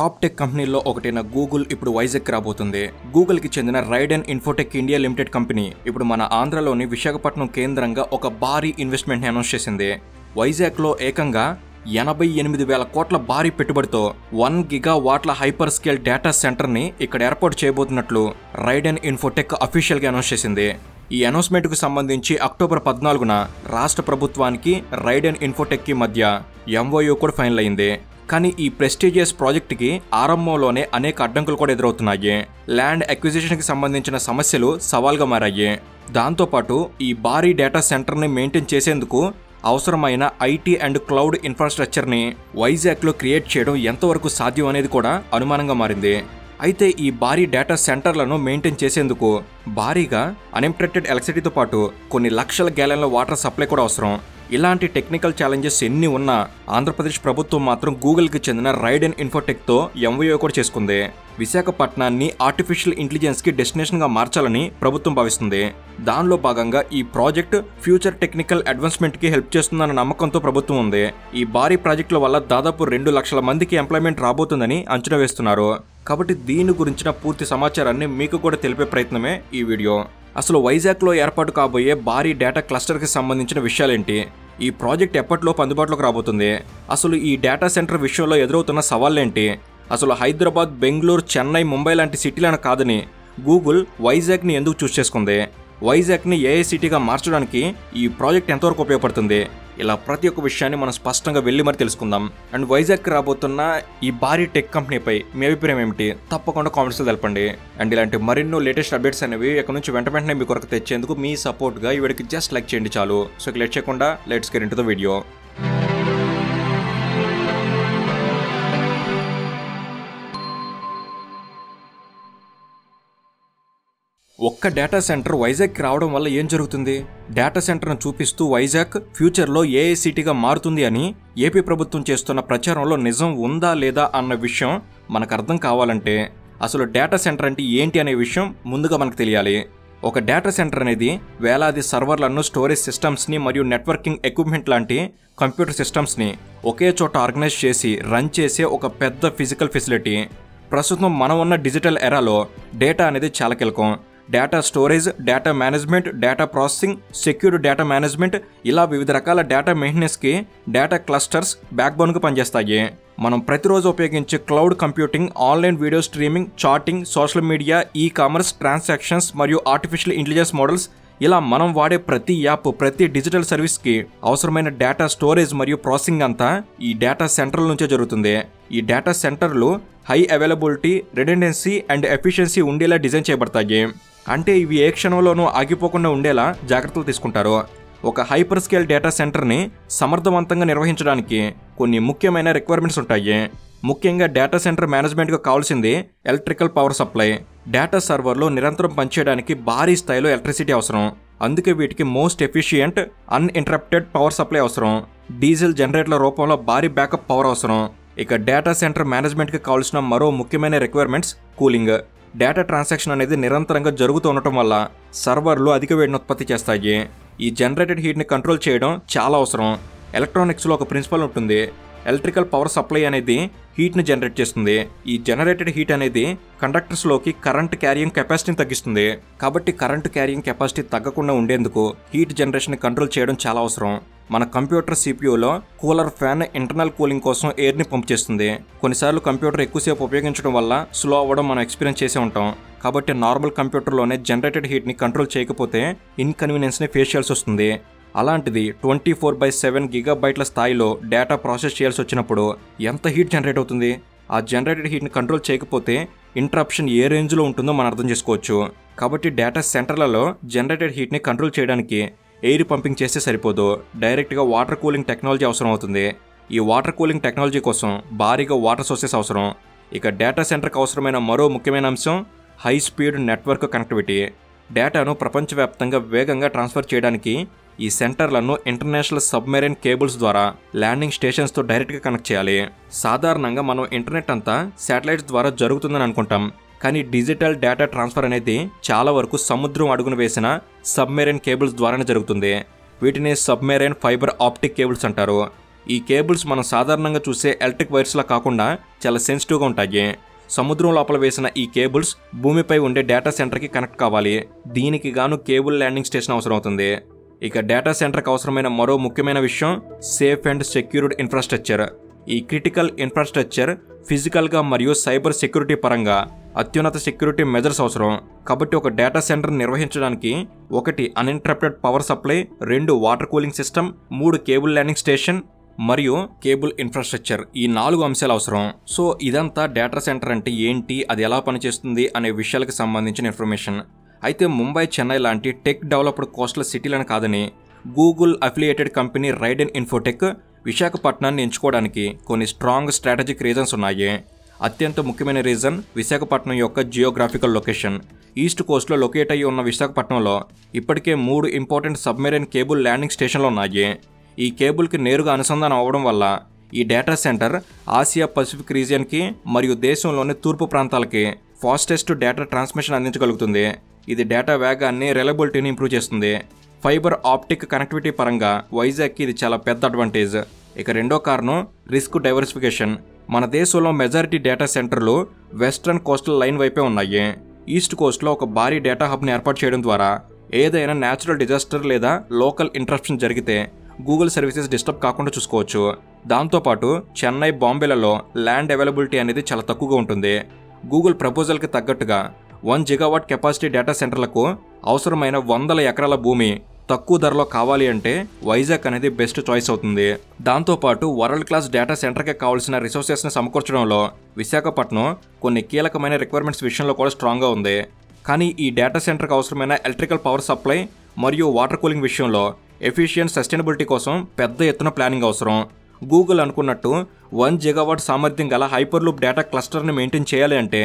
Top tech కంపెనీల్లో ఒకటైన Google ఇప్పుడు వైజాగ్ రాబోతుంది. గూగుల్ కి చెందిన Raiden Infotech India limited company ఇప్పుడు మన ఆంధ్రలోని విశాఖపట్నం కేంద్రంగా ఒక భారీ ఇన్వెస్ట్మెంట్ ని అనౌన్స్ చేసింది. వైజాగ్ లో ఏకంగా 88,000 కోట్ల భారీ పెట్టుబడితో 1 గిగావాట్ల హైపర్ స్కేల్ డేటా సెంటర్ ని ఇక్కడ ఏర్పాటు చేయబోతున్నట్లు రైడెన్ ఇన్ఫోటెక్ అఫీషియల్ గా అనౌన్స్ చేసింది. ఈ అనౌన్స్మెంట్ కు సంబంధించి అక్టోబర్ 14న రాష్ట్ర ప్రభుత్వానికి రైడెన్ ఇన్ఫోటెక్ కి మధ్య MOU కూడా ఫైనల్ అయింది. కానీ ఈ ప్రెస్టీజియస్ ప్రాజెక్ట్ కి ఆరంభంలోనే అనేక అడ్డంకులు కూడా ఎదురవుతున్నాయి. ల్యాండ్ అక్విజిషన్ కి సంబంధించిన సమస్యలు సవాల్గా మారాయి. దాంతోపాటు ఈ భారీ డేటా సెంటర్ ని మెయింటైన్ చేసేందుకు అవసరమైన IT అండ్ క్లౌడ్ ఇన్ఫ్రాస్ట్రక్చర్ ని వైజాగ్ లో క్రియేట్ చేయడం ఎంతవరకు సాధ్యం అనేది కూడా అనుమానంగా మారింది. అయితే ఈ భారీ డేటా సెంటర్లను మెయింటైన్ చేసేందుకు భారీగా అన్ఇంటరప్టెడ్ ఎలక్ట్రిసిటీతో పాటు కొన్ని లక్షల గ్యాలన్ల వాటర్ సప్లై కూడా అవసరం. ఇలాంటి టెక్నికల్ ఛాలెంజెస్ ఎన్ని ఉన్నా ఆంధ్రప్రదేశ్ ప్రభుత్వం మాత్రం గూగుల్కి చెందిన రైడెన్ ఇన్ఫోటెక్తో MOU కూడా చేసుకుంది. విశాఖపట్నాన్ని ఆర్టిఫిషియల్ ఇంటెలిజెన్స్కి డెస్టినేషన్గా మార్చాలని ప్రభుత్వం భావిస్తుంది. దానిలో భాగంగా ఈ ప్రాజెక్ట్ ఫ్యూచర్ టెక్నికల్ అడ్వాన్స్మెంట్కి హెల్ప్ చేస్తుందన్న నమ్మకంతో ప్రభుత్వం ఉంది. ఈ భారీ ప్రాజెక్టుల వల్ల దాదాపు 2 లక్షల మందికి ఎంప్లాయ్మెంట్ రాబోతుందని అంచనా వేస్తున్నారు. కాబట్టి దీని గురించిన పూర్తి సమాచారాన్ని మీకు కూడా తెలిపే ప్రయత్నమే ఈ వీడియో. అసలు వైజాగ్లో ఏర్పాటు కాబోయే భారీ డేటా క్లస్టర్కి సంబంధించిన విషయాలేంటి, ఈ ప్రాజెక్ట్ ఎప్పటిలోపు అందుబాటులోకి రాబోతుంది, అసలు ఈ డేటా సెంటర్ విషయంలో ఎదురవుతున్న సవాళ్ళేంటి, అసలు హైదరాబాద్, బెంగళూరు, చెన్నై, ముంబై లాంటి సిటీలను కాదని గూగుల్ వైజాగ్ని ఎందుకు చూస్ చేసుకుంది, వైజాగ్ని AI సిటీగా మార్చడానికి ఈ ప్రాజెక్ట్ ఎంతవరకు ఉపయోగపడుతుంది, ఇలా ప్రతి ఒక్క విషయాన్ని మనం స్పష్టంగా వెళ్ళి మరి తెలుసుకుందాం. అండ్ వైజాగ్ రాబోతున్న ఈ భారీ టెక్ కంపెనీపై మీ అభిప్రాయం ఏమిటి తప్పకుండా కామెంట్స్లో తెలపండి. అండ్ ఇలాంటి మరెన్నో లేటెస్ట్ అప్డేట్స్ అనేవి ఇక్కడ నుంచి వెంటనే మీ కొరకు తెచ్చేందుకు మీ సపోర్ట్గా ఈ వీడియోకి జస్ట్ లైక్ చేయండి చాలు. సో లేట్ చేయకుండా let's get into the video. ఒక్క డేటా సెంటర్ వైజాగ్కి రావడం వల్ల ఏం జరుగుతుంది, డేటా సెంటర్ను చూపిస్తూ వైజాగ్ ఫ్యూచర్లో AI సిటీగా మారుతుంది అని ఏపీ ప్రభుత్వం చేస్తున్న ప్రచారంలో నిజం ఉందా లేదా అన్న విషయం మనకు అర్థం కావాలంటే అసలు డేటా సెంటర్ అంటే ఏంటి అనే విషయం ముందుగా మనకు తెలియాలి. ఒక డేటా సెంటర్ అనేది వేలాది సర్వర్లను, స్టోరేజ్ సిస్టమ్స్ని మరియు నెట్వర్కింగ్ ఎక్విప్మెంట్ లాంటి కంప్యూటర్ సిస్టమ్స్ని ఒకే చోట ఆర్గనైజ్ చేసి రన్ చేసే ఒక పెద్ద ఫిజికల్ ఫెసిలిటీ. ప్రస్తుతం మనం ఉన్న డిజిటల్ ఎరాలో డేటా అనేది చాలా కీలకం. Data storage, data management, data processing, secure data management, ఇలా వివిధ రకాల డేటా మెయింటెనెన్స్కి డేటా క్లస్టర్స్ బ్యాక్బోన్గా పనిచేస్తాయి. మనం ప్రతిరోజు ఉపయోగించే cloud computing, online video streaming, chatting, social media, commerce, transactions మరియు ఆర్టిఫిషియల్ ఇంటెలిజెన్స్ మోడల్స్, ఇలా మనం వాడే ప్రతి యాప్, ప్రతి డిజిటల్ సర్వీస్కి అవసరమైన డేటా స్టోరేజ్ మరియు ప్రాసెసింగ్ అంతా ఈ డేటా సెంటర్ల నుంచే జరుగుతుంది. ఈ డేటా సెంటర్లు high availability, redundancy and efficiency ఉండేలా డిజైన్ చేయబడతాయి. అంటే ఇవి ఏ క్షణంలోనూ ఆగిపోకుండా ఉండేలా జాగ్రత్తలు తీసుకుంటారు. ఒక హైపర్ స్కేల్ డేటా సెంటర్ని సమర్థవంతంగా నిర్వహించడానికి కొన్ని ముఖ్యమైన రిక్వైర్మెంట్స్ ఉంటాయి. ముఖ్యంగా డేటా సెంటర్ మేనేజ్మెంట్గా కావాల్సింది ఎలక్ట్రికల్ పవర్ సప్లై. డేటా సర్వర్లో నిరంతరం పనిచేయడానికి భారీ స్థాయిలో ఎలక్ట్రిసిటీ అవసరం. అందుకే వీటికి most efficient uninterrupted power supply అవసరం. డీజిల్ జనరేటర్ల రూపంలో భారీ బ్యాకప్ పవర్ అవసరం. ఇక డేటా సెంటర్ మేనేజ్మెంట్కి కావాల్సిన మరో ముఖ్యమైన రిక్వైర్మెంట్స్ కూలింగ్. డేటా ట్రాన్సాక్షన్ అనేది నిరంతరంగా జరుగుతూ ఉండటం వల్ల సర్వర్లు అధిక వేడిని ఉత్పత్తి చేస్తాయి. ఈ జనరేటెడ్ హీట్ని కంట్రోల్ చేయడం చాలా అవసరం. ఎలక్ట్రానిక్స్లో ఒక ప్రిన్సిపల్ ఉంటుంది, ఎలక్ట్రికల్ పవర్ సప్లై అనేది హీట్ని జనరేట్ చేస్తుంది. ఈ జనరేటెడ్ హీట్ అనేది కండక్టర్స్లోకి కరెంట్ క్యారియింగ్ కెపాసిటీని తగ్గిస్తుంది. కాబట్టి కరెంట్ క్యారియింగ్ కెపాసిటీ తగ్గకుండా ఉండేందుకు హీట్ జనరేషన్ కంట్రోల్ చేయడం చాలా అవసరం. మన కంప్యూటర్ CPUలో కూలర్, ఫ్యాన్ ఇంటర్నల్ కూలింగ్ కోసం ఎయిర్ని పంప్ చేస్తుంది. కొన్నిసార్లు కంప్యూటర్ ఎక్కువసేపు ఉపయోగించడం వల్ల స్లో అవ్వడం మనం ఎక్స్పీరియన్స్ చేసే ఉంటాం. కాబట్టి నార్మల్ కంప్యూటర్లోనే జనరేటెడ్ హీట్ని కంట్రోల్ చేయకపోతే ఇన్కన్వీనియన్స్ని ఫేస్ చేయాల్సి వస్తుంది. అలాంటిది 24/7 గిగాబైట్ల స్థాయిలో డేటా ప్రాసెస్ చేయాల్సి వచ్చినప్పుడు ఎంత హీట్ జనరేట్ అవుతుంది. ఆ జనరేటెడ్ హీట్ని కంట్రోల్ చేయకపోతే ఇంటరప్షన్ ఏ రేంజ్లో ఉంటుందో మనం అర్థం చేసుకోవచ్చు. కాబట్టి డేటా సెంటర్లలో జనరేటెడ్ హీట్ని కంట్రోల్ చేయడానికి ఎయిర్ పంపింగ్ చేస్తే సరిపోదు, డైరెక్ట్గా వాటర్ కూలింగ్ టెక్నాలజీ అవసరం అవుతుంది. ఈ వాటర్ కూలింగ్ టెక్నాలజీ కోసం భారీగా వాటర్ సోర్సెస్ అవసరం. ఇక డేటా సెంటర్కి అవసరమైన మరో ముఖ్యమైన అంశం హై స్పీడ్ నెట్వర్క్ కనెక్టివిటీ. డేటాను ప్రపంచవ్యాప్తంగా వేగంగా ట్రాన్స్ఫర్ చేయడానికి ఈ సెంటర్లను ఇంటర్నేషనల్ సబ్మెరైన్ కేబుల్స్ ద్వారా ల్యాండింగ్ స్టేషన్స్తో డైరెక్ట్గా కనెక్ట్ చేయాలి. సాధారణంగా మనం ఇంటర్నెట్ అంతా శాటిలైట్స్ ద్వారా జరుగుతుందని అనుకుంటాం. కానీ డిజిటల్ డేటా ట్రాన్స్ఫర్ అనేది చాలా వరకు సముద్రం అడుగున వేసిన సబ్మెరైన్ కేబుల్స్ ద్వారానే జరుగుతుంది. వీటిని సబ్మెరైన్ ఫైబర్ ఆప్టిక్ కేబుల్స్ అంటారు. ఈ కేబుల్స్ మనం సాధారణంగా చూసే ఎలక్ట్రిక్ వైర్స్లా కాకుండా చాలా సెన్సిటివ్గా ఉంటాయి. సముద్రం లోపల వేసిన ఈ కేబుల్స్ భూమిపై ఉండే డేటా సెంటర్కి కనెక్ట్ కావాలి. దీనికి గాను కేబుల్ ల్యాండింగ్ స్టేషన్ అవసరం అవుతుంది. ఇక డేటా సెంటర్కి అవసరమైన మరో ముఖ్యమైన విషయం సేఫ్ అండ్ సెక్యూర్డ్ ఇన్ఫ్రాస్ట్రక్చర్. ఈ క్రిటికల్ ఇన్ఫ్రాస్ట్రక్చర్ ఫిజికల్గా మరియు సైబర్ సెక్యూరిటీ పరంగా అత్యున్నత సెక్యూరిటీ మెజర్స్ అవసరం. కాబట్టి ఒక డేటా సెంటర్ నిర్వహించడానికి 1 uninterrupted power supply, 2 water cooling system, 3 cable landing station మరియు కేబుల్ ఇన్ఫ్రాస్ట్రక్చర్, ఈ 4 అంశాలు అవసరం. సో ఇదంతా డేటా సెంటర్ అంటే ఏంటి, అది ఎలా పనిచేస్తుంది అనే విషయాలకు సంబంధించిన ఇన్ఫర్మేషన్. అయితే ముంబై, చెన్నై లాంటి టెక్ డెవలప్డ్ కోస్టల్ సిటీలను కాదని Google affiliated company Raiden Infotech విశాఖపట్నాన్ని ఎంచుకోవడానికి కొన్ని స్ట్రాంగ్ స్ట్రాటజిక్ రీజన్స్ ఉన్నాయి. అత్యంత ముఖ్యమైన రీజన్ విశాఖపట్నం యొక్క జియోగ్రాఫికల్ లొకేషన్. ఈస్ట్ కోస్ట్లో లొకేట్ అయ్యి ఉన్న విశాఖపట్నంలో ఇప్పటికే 3 ఇంపార్టెంట్ సబ్మెరైన్ కేబుల్ ల్యాండింగ్ స్టేషన్లు ఉన్నాయి. ఈ కేబుల్కి నేరుగా అనుసంధానం అవ్వడం వల్ల ఈ డేటా సెంటర్ ఆసియా పసిఫిక్ రీజియన్కి మరియు దేశంలోని తూర్పు ప్రాంతాలకి ఫాస్టెస్ట్ డేటా ట్రాన్స్మిషన్ అందించగలుగుతుంది. ఇది డేటా వేగాన్ని, రిలయబిలిటీని ఇంప్రూవ్ చేస్తుంది. ఫైబర్ ఆప్టిక్ కనెక్టివిటీ పరంగా వైజాగ్కి ఇది చాలా పెద్ద అడ్వాంటేజ్. ఇక రెండో కారణం రిస్క్ డైవర్సిఫికేషన్. మన దేశంలో మెజారిటీ డేటా సెంటర్లు వెస్ట్రన్ కోస్టల్ లైన్ వైపే ఉన్నాయి. ఈస్ట్ కోస్ట్లో ఒక భారీ డేటా హబ్ని ఏర్పాటు చేయడం ద్వారా ఏదైనా న్యాచురల్ డిజాస్టర్ లేదా లోకల్ ఇంటరప్షన్ జరిగితే గూగుల్ సర్వీసెస్ డిస్టర్బ్ కాకుండా చూసుకోవచ్చు. దాంతోపాటు చెన్నై, బాంబేలలో ల్యాండ్ అవైలబిలిటీ అనేది చాలా తక్కువగా ఉంటుంది. గూగుల్ ప్రపోజల్కి తగ్గట్టుగా 1 గిగావాట్ కెపాసిటీ డేటా సెంటర్లకు అవసరమైన 100 ఎకరాల భూమి తక్కువ ధరలో కావాలి అంటే వైజాగ్ అనేది బెస్ట్ చాయిస్ అవుతుంది. దాంతోపాటు వరల్డ్ క్లాస్ డేటా సెంటర్కి కావాల్సిన రిసోర్సెస్ని సమకూర్చడంలో విశాఖపట్నం కొన్ని కీలకమైన రిక్వైర్మెంట్స్ విషయంలో కూడా స్ట్రాంగ్గా ఉంది. కానీ ఈ డేటా సెంటర్కి అవసరమైన ఎలక్ట్రికల్ పవర్ సప్లై మరియు వాటర్ కూలింగ్ విషయంలో ఎఫిషియెంట్ సస్టైనబిలిటీ కోసం పెద్ద ఎత్తున ప్లానింగ్ అవసరం. గూగుల్ అనుకున్నట్టు 1 గిగావాట్ సామర్థ్యం గల హైపర్లూప్ డేటా క్లస్టర్ని మెయింటైన్ చేయాలి అంటే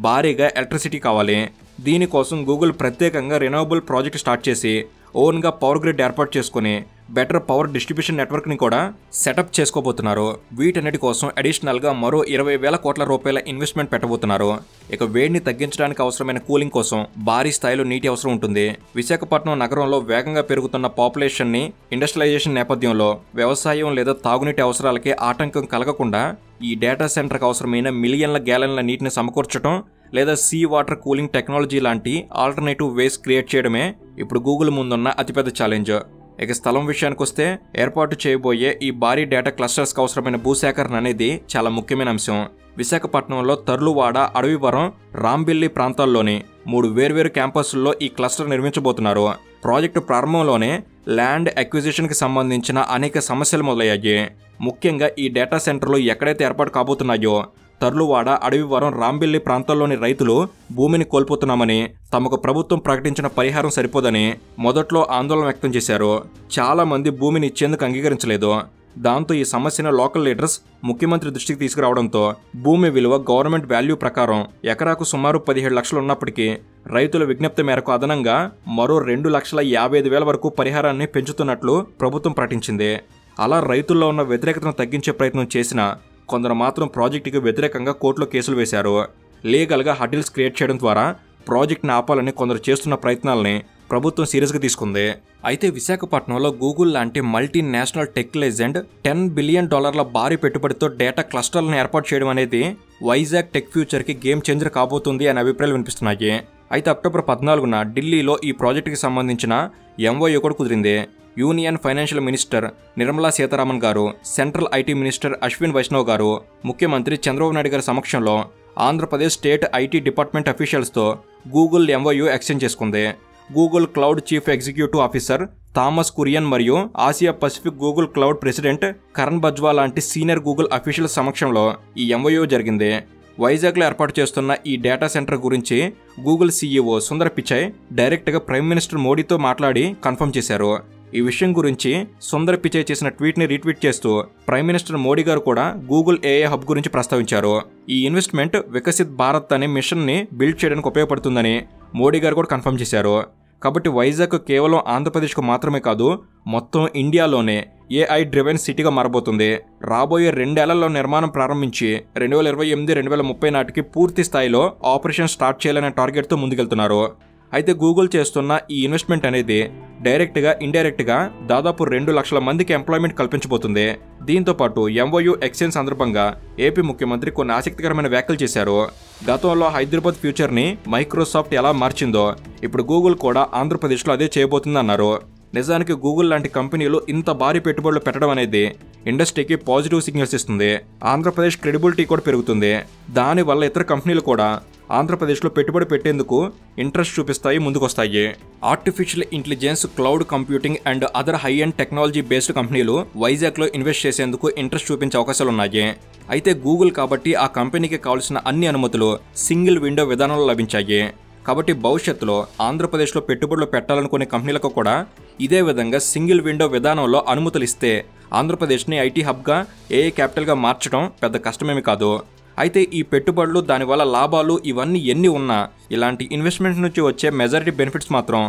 భారీగా ఎలక్ట్రిసిటీ కావాలి. దీనికోసం గూగుల్ ప్రత్యేకంగా రెన్యూవబుల్ ప్రాజెక్ట్ స్టార్ట్ చేసి ఓన్గా పవర్ గ్రిడ్ ఏర్పాటు చేసుకుని బెటర్ పవర్ డిస్ట్రిబ్యూషన్ నెట్వర్క్ని కూడా సెటప్ చేసుకోబోతున్నారు. వీటన్నిటి కోసం అడిషనల్గా మరో 20,000 కోట్ల రూపాయల ఇన్వెస్ట్మెంట్ పెట్టబోతున్నారు. ఇక వేడిని తగ్గించడానికి అవసరమైన కూలింగ్ కోసం భారీ స్థాయిలో నీటి అవసరం ఉంటుంది. విశాఖపట్నం నగరంలో వేగంగా పెరుగుతున్న పాపులేషన్ని, ఇండస్ట్రియలైజేషన్ నేపథ్యంలో వ్యవసాయం లేదా తాగునీటి అవసరాలకి ఆటంకం కలగకుండా ఈ డేటా సెంటర్కి అవసరమైన మిలియన్ల గ్యాలన్ల నీటిని సమకూర్చడం లేదా సీ వాటర్ కూలింగ్ టెక్నాలజీ లాంటి ఆల్టర్నేటివ్ వేస్ క్రియేట్ చేయడమే ఇప్పుడు గూగుల్ ముందున్న అతిపెద్ద ఛాలెంజ్. ఇక స్థలం విషయానికి వస్తే ఏర్పాటు చేయబోయే ఈ భారీ డేటా క్లస్టర్స్కి అవసరమైన భూసేకరణ అనేది చాలా ముఖ్యమైన అంశం. విశాఖపట్నంలో తర్లువాడ, అడవివరం, రాంబిల్లి ప్రాంతాల్లోని 3 వేర్వేరు క్యాంపస్ల్లో ఈ క్లస్టర్ నిర్మించబోతున్నారు. ప్రాజెక్టు ప్రారంభంలోనే ల్యాండ్ అక్విజిషన్కి సంబంధించిన అనేక సమస్యలు మొదలయ్యాయి. ముఖ్యంగా ఈ డేటా సెంటర్లు ఎక్కడైతే ఏర్పాటు కాబోతున్నాయో తర్లువాడ, అడవివరం, రాంబిల్లి ప్రాంతాల్లోని రైతులు భూమిని కోల్పోతున్నామని, తమకు ప్రభుత్వం ప్రకటించిన పరిహారం సరిపోదని మొదట్లో ఆందోళన వ్యక్తం చేశారు. చాలా మంది భూమిని ఇచ్చేందుకు అంగీకరించలేదు. దాంతో ఈ సమస్యను లోకల్ లీడర్స్ ముఖ్యమంత్రి దృష్టికి తీసుకురావడంతో భూమి విలువ గవర్నమెంట్ వాల్యూ ప్రకారం ఎకరాకు సుమారు 17 లక్షలు ఉన్నప్పటికీ రైతుల విజ్ఞప్తి మేరకు అదనంగా మరో 2,55,000 వరకు పరిహారాన్ని పెంచుతున్నట్లు ప్రభుత్వం ప్రకటించింది. అలా రైతుల్లో ఉన్న వ్యతిరేకతను తగ్గించే ప్రయత్నం చేసినా కొందరు మాత్రం ప్రాజెక్టుకి వ్యతిరేకంగా కోర్టులో కేసులు వేశారు. లీగల్గా హడిల్స్ క్రియేట్ చేయడం ద్వారా ప్రాజెక్ట్ని ఆపాలని కొందరు చేస్తున్న ప్రయత్నాలని ప్రభుత్వం సీరియస్గా తీసుకుంది. అయితే విశాఖపట్నంలో గూగుల్ లాంటి మల్టీనేషనల్ టెక్ లెజెండ్ $10 బిలియన్ భారీ పెట్టుబడితో డేటా క్లస్టర్లను ఏర్పాటు చేయడం అనేది వైజాగ్ టెక్ ఫ్యూచర్కి గేమ్ చేంజర్ కాబోతుంది అనే అభిప్రాయాలు వినిపిస్తున్నాయి. అయితే అక్టోబర్ 14న ఢిల్లీలో ఈ ప్రాజెక్టుకి సంబంధించిన MOU కూడా కుదిరింది. Union financial minister Nirmala Sitharaman garu, central IT minister Ashwin Vaishnaw garu, ముఖ్యమంత్రి చంద్రబాబు నాయుడు గారి సమక్షంలో ఆంధ్రప్రదేశ్ స్టేట్ ఐటీ డిపార్ట్మెంట్ అఫీషియల్స్తో గూగుల్ MOU ఎక్స్చేంజ్ చేసుకుంది. Google cloud chief executive officer Thomas Kurian మరియు Asia Pacific Google cloud president Karan Bajwa లాంటి సీనియర్ గూగుల్ అఫీషియల్స్ సమక్షంలో ఈ MOU జరిగింది. వైజాగ్లో ఏర్పాటు చేస్తున్న ఈ డేటా సెంటర్ గురించి గూగుల్ CEO సుందర్ పిచాయ్ డైరెక్ట్గా ప్రైమ్ మినిస్టర్ మోడీతో మాట్లాడి కన్ఫర్మ్ చేశారు. ఈ విషయం గురించి సుందర్ పిచాయ్ చేసిన ట్వీట్ని రీట్వీట్ చేస్తూ ప్రైమ్ మినిస్టర్ మోడీ గారు కూడా గూగుల్ AI హబ్ గురించి ప్రస్తావించారు. ఈ ఇన్వెస్ట్మెంట్ వికసిత్ భారత్ అనే మిషన్ని బిల్డ్ చేయడానికి ఉపయోగపడుతుందని మోడీ గారు కూడా కన్ఫర్మ్ చేశారు. కాబట్టి వైజాగ్ కేవలం ఆంధ్రప్రదేశ్కు మాత్రమే కాదు, మొత్తం ఇండియాలోనే AI డ్రివెన్ సిటీగా మారబోతుంది. రాబోయే 2 ఏళ్లలో నిర్మాణం ప్రారంభించి 2028-2030 నాటికి పూర్తి స్థాయిలో ఆపరేషన్ స్టార్ట్ చేయాలనే టార్గెట్తో ముందుకెళ్తున్నారు. అయితే గూగుల్ చేస్తున్న ఈ ఇన్వెస్ట్మెంట్ అనేది డైరెక్ట్గా ఇండైరెక్ట్గా దాదాపు 2 లక్షల మందికి ఎంప్లాయ్మెంట్ కల్పించబోతుంది. దీంతో పాటు MOU ఎక్స్చేంజ్ సందర్భంగా ఏపీ ముఖ్యమంత్రి కొన్ని ఆసక్తికరమైన వ్యాఖ్యలు చేశారు. గతంలో హైదరాబాద్ ఫ్యూచర్ని మైక్రోసాఫ్ట్ ఎలా మార్చిందో ఇప్పుడు గూగుల్ కూడా ఆంధ్రప్రదేశ్లో అదే చేయబోతుందన్నారు. నిజానికి గూగుల్ లాంటి కంపెనీలు ఇంత భారీ పెట్టుబడులు పెట్టడం అనేది ఇండస్ట్రీకి పాజిటివ్ సిగ్నల్స్ ఇస్తుంది. ఆంధ్రప్రదేశ్ క్రెడిబిలిటీ కూడా పెరుగుతుంది. దానివల్ల ఇతర కంపెనీలు కూడా ఆంధ్రప్రదేశ్లో పెట్టుబడి పెట్టేందుకు ఇంట్రెస్ట్ చూపిస్తాయి, ముందుకొస్తాయి. Artificial intelligence, cloud computing and other high and technology based కంపెనీలు వైజాగ్లో ఇన్వెస్ట్ చేసేందుకు ఇంట్రెస్ట్ చూపించే అవకాశాలున్నాయి. అయితే గూగుల్ కాబట్టి ఆ కంపెనీకి కావాల్సిన అన్ని అనుమతులు సింగిల్ విండో విధానంలో లభించాయి. కాబట్టి భవిష్యత్తులో ఆంధ్రప్రదేశ్లో పెట్టుబడులు పెట్టాలనుకునే కంపెనీలకు కూడా ఇదే విధంగా సింగిల్ విండో విధానంలో అనుమతులు ఇస్తే ఆంధ్రప్రదేశ్ని ఐటీ హబ్గా, ఏఐ క్యాపిటల్గా మార్చడం పెద్ద కష్టమేమి కాదు. అయితే ఈ పెట్టుబడులు, దానివల్ల లాభాలు ఇవన్నీ ఎన్ని ఉన్నా ఇలాంటి ఇన్వెస్ట్మెంట్ నుంచి వచ్చే మెజారిటీ బెనిఫిట్స్ మాత్రం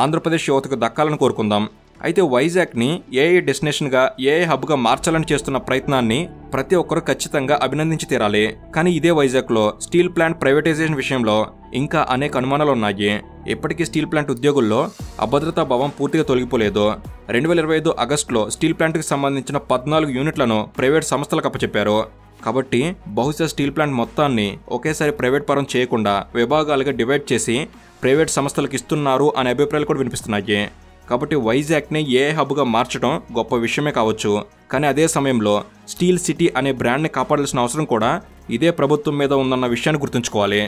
ఆంధ్రప్రదేశ్ యువతకు దక్కాలని కోరుకుందాం. అయితే వైజాగ్ని ఏఐ డెస్టినేషన్గా, ఏఐ హబ్గా మార్చాలని చేస్తున్న ప్రయత్నాన్ని ప్రతి ఒక్కరూ ఖచ్చితంగా అభినందించి తీరాలి. కానీ ఇదే వైజాగ్లో స్టీల్ ప్లాంట్ ప్రైవేటైజేషన్ విషయంలో ఇంకా అనేక అనుమానాలు ఉన్నాయి. ఇప్పటికీ స్టీల్ ప్లాంట్ ఉద్యోగుల్లో అభద్రతా భావం పూర్తిగా తొలగిపోలేదు. 2025 ఆగస్టులో స్టీల్ ప్లాంట్కి సంబంధించిన 14 యూనిట్లను ప్రైవేట్ సంస్థలకు అప్పచెప్పారు. కాబట్టి బహుశా స్టీల్ ప్లాంట్ మొత్తాన్ని ఒకేసారి ప్రైవేట్ పరం చేయకుండా విభాగాలుగా డివైడ్ చేసి ప్రైవేట్ సంస్థలకు ఇస్తున్నారు అనే అభిప్రాయాలు కూడా వినిపిస్తున్నాయి. కాబట్టి వైజాగ్ని ఏఐ హబ్గా మార్చడం గొప్ప విషయమే కావచ్చు. కానీ అదే సమయంలో స్టీల్ సిటీ అనే బ్రాండ్ని కాపాడాల్సిన అవసరం కూడా ఇదే ప్రభుత్వం మీద ఉందన్న విషయాన్ని గుర్తుంచుకోవాలి.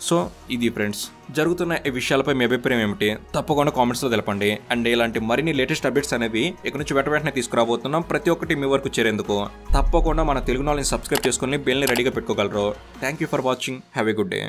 సో ఇది ఫ్రెండ్స్, జరుగుతున్న ఈ విషయాలపై మీ అభిప్రాయం ఏమిటి తప్పకుండా కామెంట్స్లో తెలపండి. అండ్ ఇలాంటి మరిన్ని లేటెస్ట్ అప్డేట్స్ అనేవి ఇక్కడ నుంచి వెంటనే తీసుకురాబోతున్నాం. ప్రతి ఒక్కటి మీ వరకు చేరేందుకు తప్పకుండా మన తెలుగు నాలెడ్జ్ సబ్స్క్రైబ్ చేసుకుని బెల్ని రెడీగా పెట్టుకోగలరు. Thank you for watching. Have a good day.